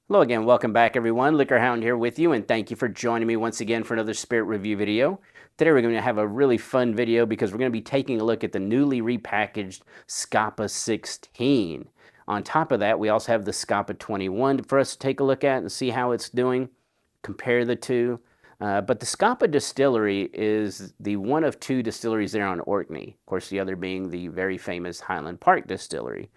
Hello again, welcome back everyone. LiquorHound here with you, and thank you for joining me once again for another spirit review video. Today we're going to have a really fun video because we're going to be taking a look at the newly repackaged Scapa 16. On top of that, we also have the Scapa 21 for us to take a look at and see how it's doing, compare the two. But the Scapa distillery is the one of two distilleries there on Orkney. Of course, the other being the very famous Highland Park distillery.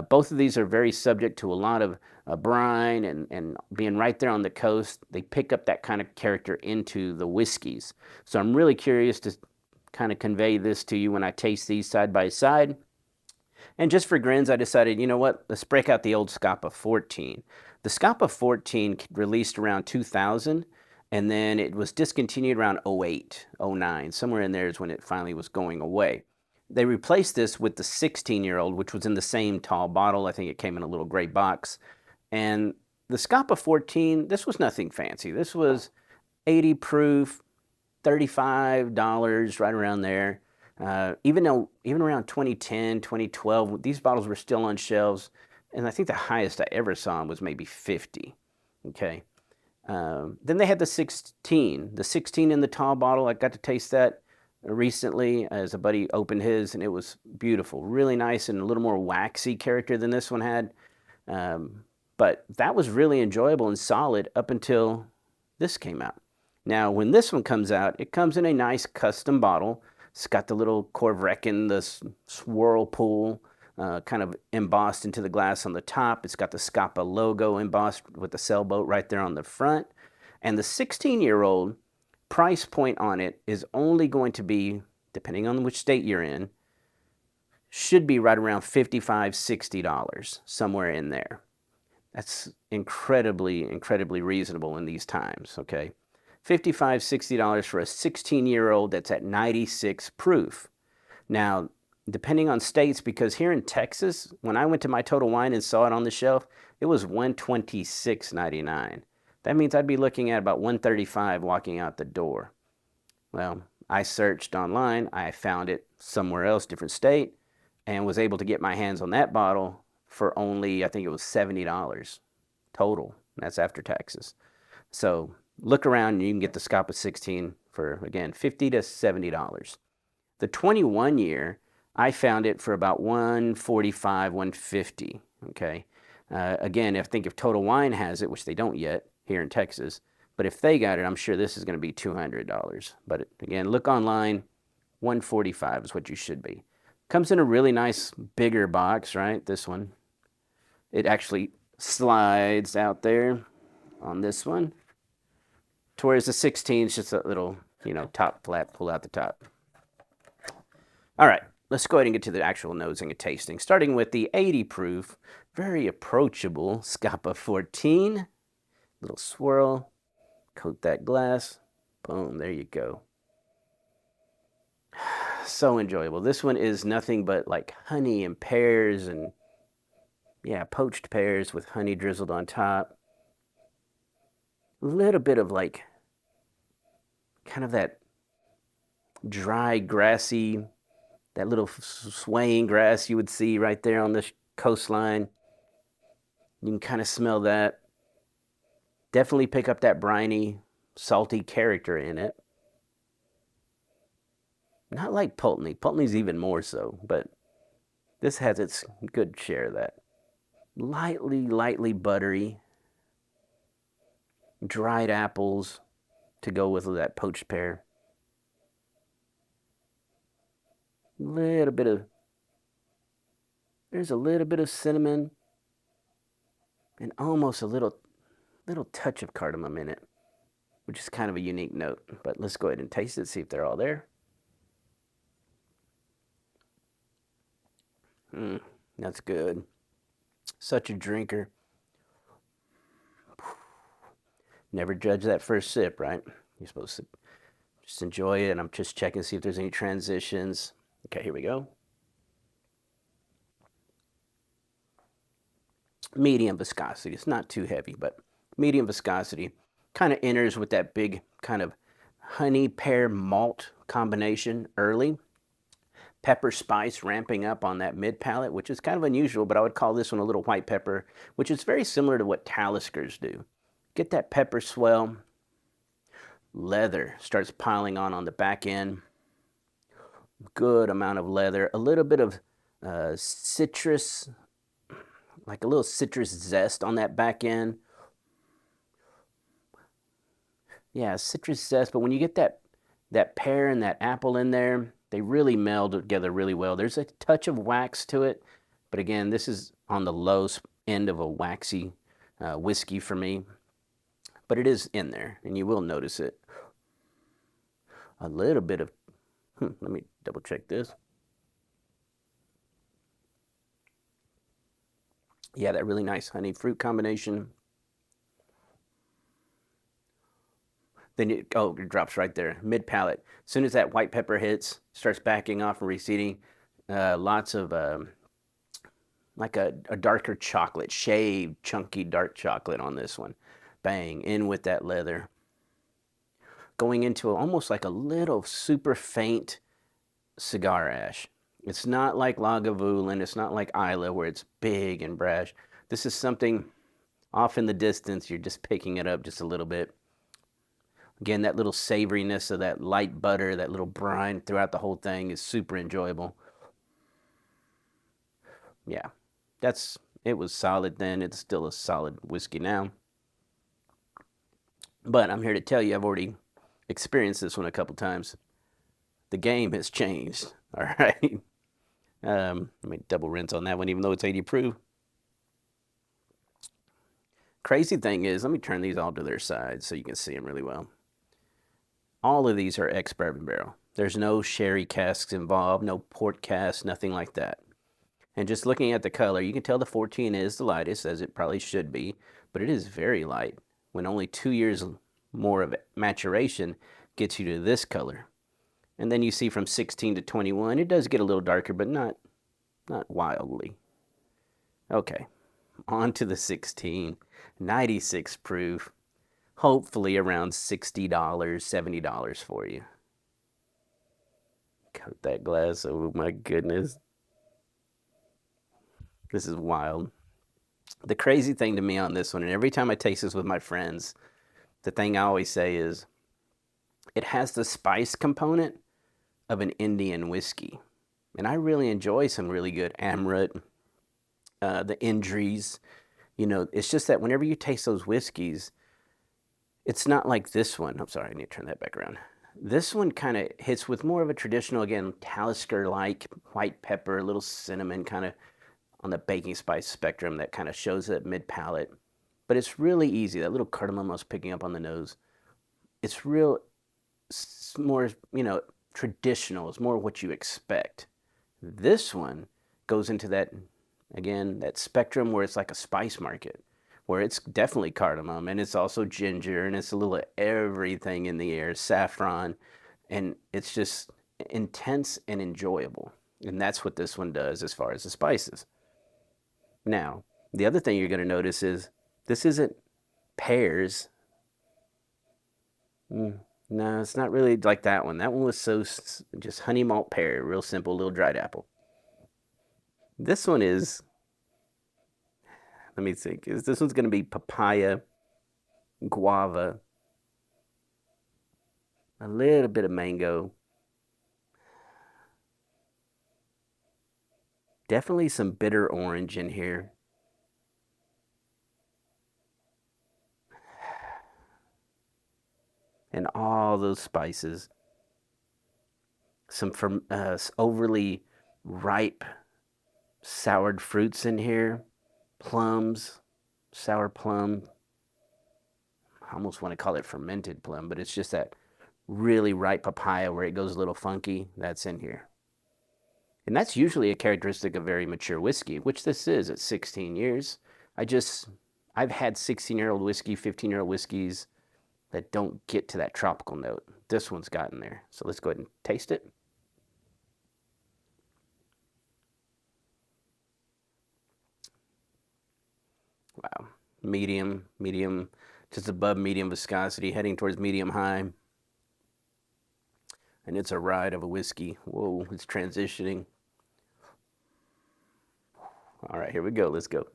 Both of these are very subject to a lot of brine and being right there on the coast, they pick up that kind of character into the whiskeys. So I'm really curious to kind of convey this to you when I taste these side by side. And just for grins, I decided, you know what, let's break out the old Scapa 14. The Scapa 14 released around 2000, and then it was discontinued around 08, 09. Somewhere in there is when it finally was going away. They replaced this with the 16-year-old, which was in the same tall bottle. I think it came in a little gray box. And the Scapa 14, this was nothing fancy. This was 80 proof, $35, right around there. Even around 2010, 2012, these bottles were still on shelves. And I think the highest I ever saw them was maybe 50. Okay. Then they had the 16. The 16 in the tall bottle, I got to taste that recently as a buddy opened his, and it was beautiful, really nice, and a little more waxy character than this one had. But that was really enjoyable and solid up until this came out. Now, when this one comes out, it comes in a nice custom bottle. It's got the little Corvrecken, the swirlpool, kind of embossed into the glass on the top. It's got the Scapa logo embossed with the sailboat right there on the front. And the 16-year-old price point on it is only going to be, depending on which state you're in, should be right around $55, $60, somewhere in there. That's incredibly reasonable in these times, okay? $55, $60 for a 16-year-old that's at 96 proof. Now, depending on states, because here in Texas, when I went to My Total Wine and saw it on the shelf, it was $126.99. That means I'd be looking at about $135 walking out the door. Well, I searched online, I found it somewhere else, different state, and was able to get my hands on that bottle for only, I think it was $70 total. That's after taxes. So look around and you can get the Scapa 16 for, again, $50 to $70. The 21 year, I found it for about $145, $150, okay? Again, I think if Total Wine has it, which they don't yet here in Texas, but if they got it, I'm sure this is going to be $200. But again, look online, $145 is what you should be. Comes in a really nice bigger box, right? This one. It actually slides out there on this one. Whereas the 16 is just a little, top flap, pull out the top. All right, let's go ahead and get to the actual nosing and tasting. Starting with the 80 proof, very approachable Scapa 14. Little swirl, coat that glass, boom, there you go. So enjoyable. This one is nothing but like honey and pears and, yeah, poached pears with honey drizzled on top. A little bit of like, kind of that dry, grassy, that little swaying grass you would see right there on the coastline. You can kind of smell that. Definitely pick up that briny, salty character in it. Not like Pulteney. Pulteney's even more so, but this has its good share of that. Lightly buttery. Dried apples to go with that poached pear. There's a little bit of cinnamon and almost a little touch of cardamom in it, which is kind of a unique note. But let's go ahead and taste it, see if they're all there. That's good. Such a drinker. Never judge that first sip, right? You're supposed to just enjoy it, and I'm just checking to see if there's any transitions. Okay, here we go. Medium viscosity. It's not too heavy, but medium viscosity. Kind of enters with that big kind of honey pear malt combination early. pepper spice ramping up on that mid palate, which is kind of unusual, but I would call this one a little white pepper, which is very similar to what Taliskers do. Get that pepper swell. Leather starts piling on the back end. Good amount of leather. A little bit of citrus, like a little citrus zest on that back end. Yeah, citrus zest, but when you get that pear and that apple in there, they really meld together really well. There's a touch of wax to it, but again, this is on the low end of a waxy whiskey for me. But it is in there, and you will notice it. A little bit of, let me double check this. Yeah, that really nice honey fruit combination. Then it drops right there, mid palate. As soon as that white pepper hits, starts backing off and receding. Lots of like a darker chocolate, shaved, chunky dark chocolate on this one. Bang, in with that leather. Going into almost like a little super faint cigar ash. It's not like Lagavulin, it's not like Isla where it's big and brash. This is something off in the distance, you're just picking it up just a little bit. Again, that little savoriness of that light butter, that little brine throughout the whole thing is super enjoyable. Yeah, it was solid then. It's still a solid whiskey now. But I'm here to tell you, I've already experienced this one a couple times. The game has changed, all right? Let me double rinse on that one, even though it's 80 proof. Crazy thing is, let me turn these all to their sides so you can see them really well. All of these are ex-bourbon barrel. There's no sherry casks involved, no port casks, nothing like that. And just looking at the color, you can tell the 14 is the lightest, as it probably should be, but it is very light. When only 2 years more of maturation gets you to this color. And then you see from 16 to 21, it does get a little darker, but not wildly. Okay, on to the 16, 96 proof. Hopefully around $60, $70 for you. Coat that glass, oh my goodness. This is wild. The crazy thing to me on this one, and every time I taste this with my friends, the thing I always say is, it has the spice component of an Indian whiskey. And I really enjoy some really good Amrut, the Indries. You know, it's just that whenever you taste those whiskeys, it's not like this one. I'm sorry, I need to turn that back around. This one kind of hits with more of a traditional, again, Talisker-like white pepper, a little cinnamon kind of on the baking spice spectrum that kind of shows that mid-palate. But it's really easy. That little cardamom I was picking up on the nose. It's more, you know, traditional. It's more what you expect. This one goes into that, again, that spectrum where it's like a spice market, where it's definitely cardamom, and it's also ginger, and it's a little everything in the air, saffron, and it's just intense and enjoyable. And that's what this one does as far as the spices. Now, the other thing you're going to notice is this isn't pears. No, it's not really like that one. That one was so just honey malt pear, real simple, little dried apple. This one is, let me think, this one's going to be papaya, guava, a little bit of mango. Definitely some bitter orange in here. And all those spices. Some overly ripe soured fruits in here. Plums, sour plum. I almost want to call it fermented plum, but it's just that really ripe papaya where it goes a little funky. That's in here. And that's usually a characteristic of very mature whiskey, which this is at 16 years. I've had 16-year-old whiskey, 15-year-old whiskeys that don't get to that tropical note. This one's gotten there. So let's go ahead and taste it. Wow. Medium, just above medium viscosity, heading towards medium high. And it's a ride of a whiskey. Whoa, it's transitioning. All right, here we go. Let's go.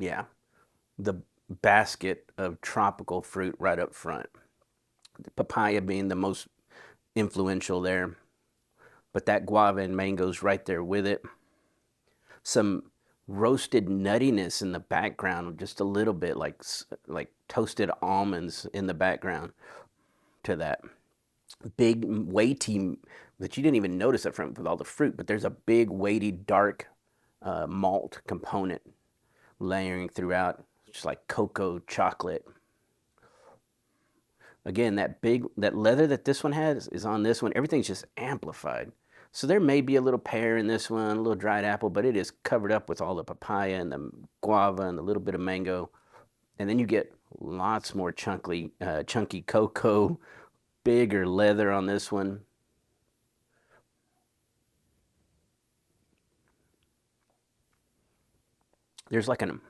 Yeah, the basket of tropical fruit right up front. The papaya being the most influential there, but that guava and mango's right there with it. Some roasted nuttiness in the background, just a little bit like toasted almonds in the background to that. Big, weighty, that you didn't even notice up front with all the fruit, but there's a big, weighty, dark malt component layering throughout, just like cocoa chocolate. Again, that leather that this one has is on this one. Everything's just amplified. So there may be a little pear in this one, a little dried apple, but it is covered up with all the papaya and the guava and a little bit of mango. And then you get lots more chunky cocoa, bigger leather on this one. There's like an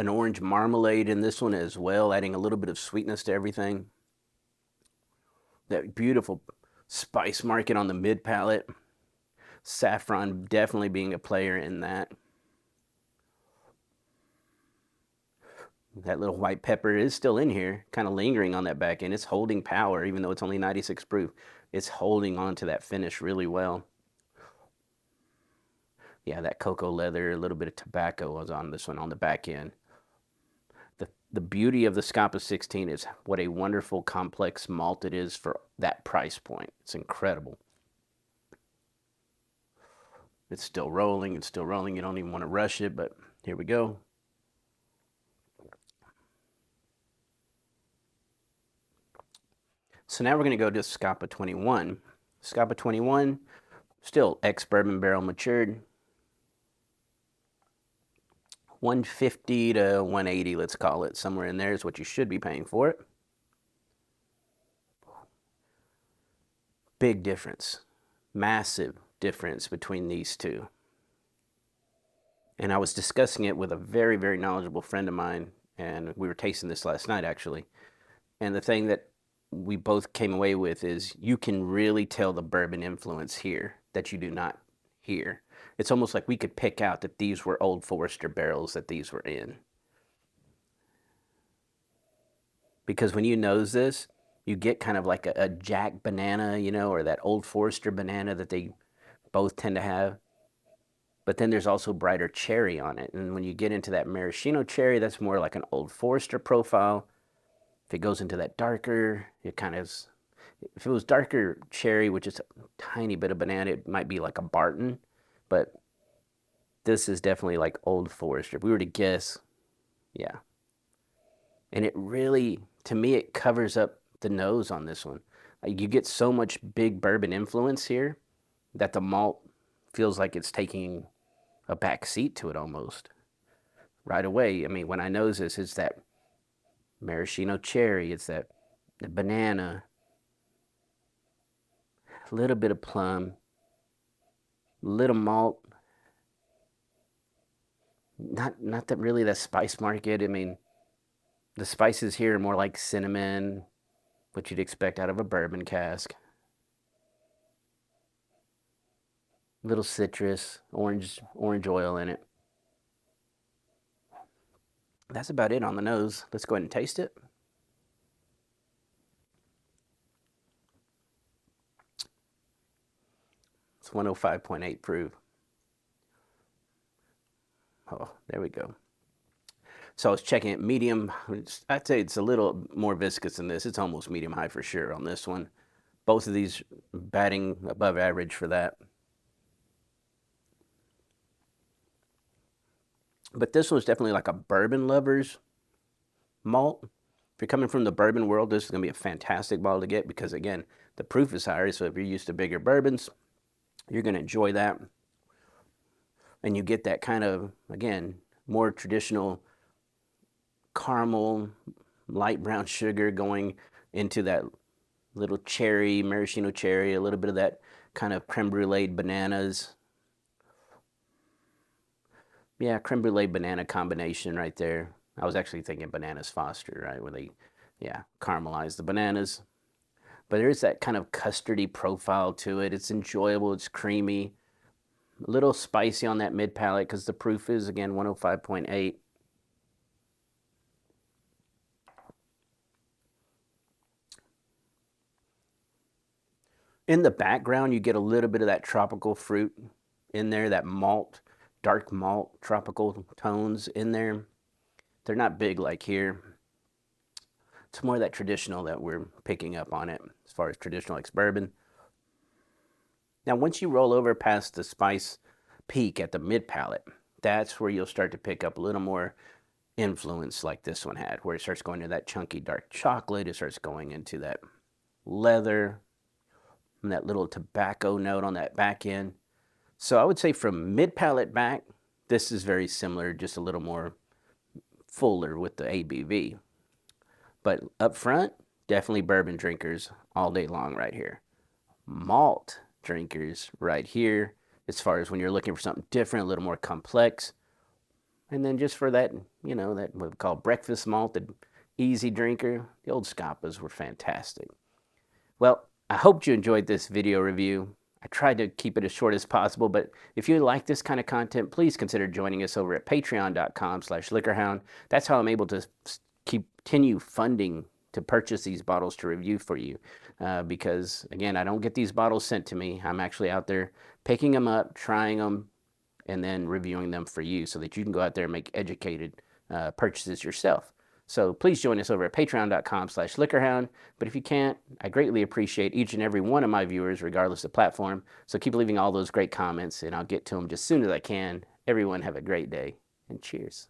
orange marmalade in this one as well, adding a little bit of sweetness to everything. That beautiful spice market on the mid palate. Saffron definitely being a player in that. That little white pepper is still in here, kind of lingering on that back end. It's holding power, even though it's only 96 proof. It's holding on to that finish really well. Yeah, that cocoa leather, a little bit of tobacco was on this one on the back end. The beauty of the Scapa 16 is what a wonderful complex malt it is for that price point. It's incredible. It's still rolling, it's still rolling. You don't even want to rush it, but here we go. So now we're going to go to Scapa 21. Scapa 21, still ex-bourbon barrel matured. 150 to 180, let's call it. Somewhere in there is what you should be paying for it. Big difference. Massive difference between these two. And I was discussing it with a very, very knowledgeable friend of mine, and we were tasting this last night, actually. And the thing that we both came away with is you can really tell the bourbon influence here that you do not here. It's almost like we could pick out that these were Old Forester barrels that these were in. Because when you nose this, you get kind of like a Jack banana, you know, or that Old Forester banana that they both tend to have. But then there's also brighter cherry on it. And when you get into that maraschino cherry, that's more like an Old Forester profile. If it goes into that darker, it kind of, if it was darker cherry, which is a tiny bit of banana, it might be like a Barton. But this is definitely like Old Forester. If we were to guess, yeah. And it really, to me, it covers up the nose on this one. Like you get so much big bourbon influence here that the malt feels like it's taking a back seat to it almost. Right away, I mean, when I nose this, it's that maraschino cherry, it's that the banana, a little bit of plum, little malt. Not that really that spice market. I mean, the spices here are more like cinnamon, what you'd expect out of a bourbon cask. Little citrus, orange oil in it. That's about it on the nose. Let's go ahead and taste it. It's 105.8 proof. Oh, there we go. So I was checking it medium. I'd say it's a little more viscous than this. It's almost medium high for sure on this one. Both of these batting above average for that. But this one's definitely like a bourbon lover's malt. If you're coming from the bourbon world, this is going to be a fantastic bottle to get because, again, the proof is higher. So if you're used to bigger bourbons, you're going to enjoy that. And you get that kind of, again, more traditional caramel, light brown sugar going into that little cherry, maraschino cherry, a little bit of that kind of creme brulee bananas. Yeah, creme brulee banana combination right there. I was actually thinking Bananas Foster, right? Where they, yeah, caramelize the bananas. But there's that kind of custardy profile to it. It's enjoyable. It's creamy. A little spicy on that mid palate because the proof is, again, 105.8. In the background, you get a little bit of that tropical fruit in there, that malt, dark malt, tropical tones in there. They're not big like here. It's more that traditional that we're picking up on it as far as traditional ex-bourbon. Now, once you roll over past the spice peak at the mid palate, that's where you'll start to pick up a little more influence like this one had, where it starts going to that chunky dark chocolate. It starts going into that leather and that little tobacco note on that back end. So I would say from mid palate back, this is very similar, just a little more fuller with the ABV. But up front, definitely bourbon drinkers all day long right here. Malt drinkers right here, as far as when you're looking for something different, a little more complex. And then just for that, you know, that what we call breakfast malt, the easy drinker, the old Scapas were fantastic. Well, I hope you enjoyed this video review. I tried to keep it as short as possible, but if you like this kind of content, please consider joining us over at patreon.com/LiquorHound. That's how I'm able to continue funding to purchase these bottles to review for you. Because, again, I don't get these bottles sent to me. I'm actually out there picking them up, trying them, and then reviewing them for you so that you can go out there and make educated purchases yourself. So please join us over at patreon.com/LiquorHound. But if you can't, I greatly appreciate each and every one of my viewers, regardless of platform. So keep leaving all those great comments, and I'll get to them just as soon as I can. Everyone have a great day, and cheers.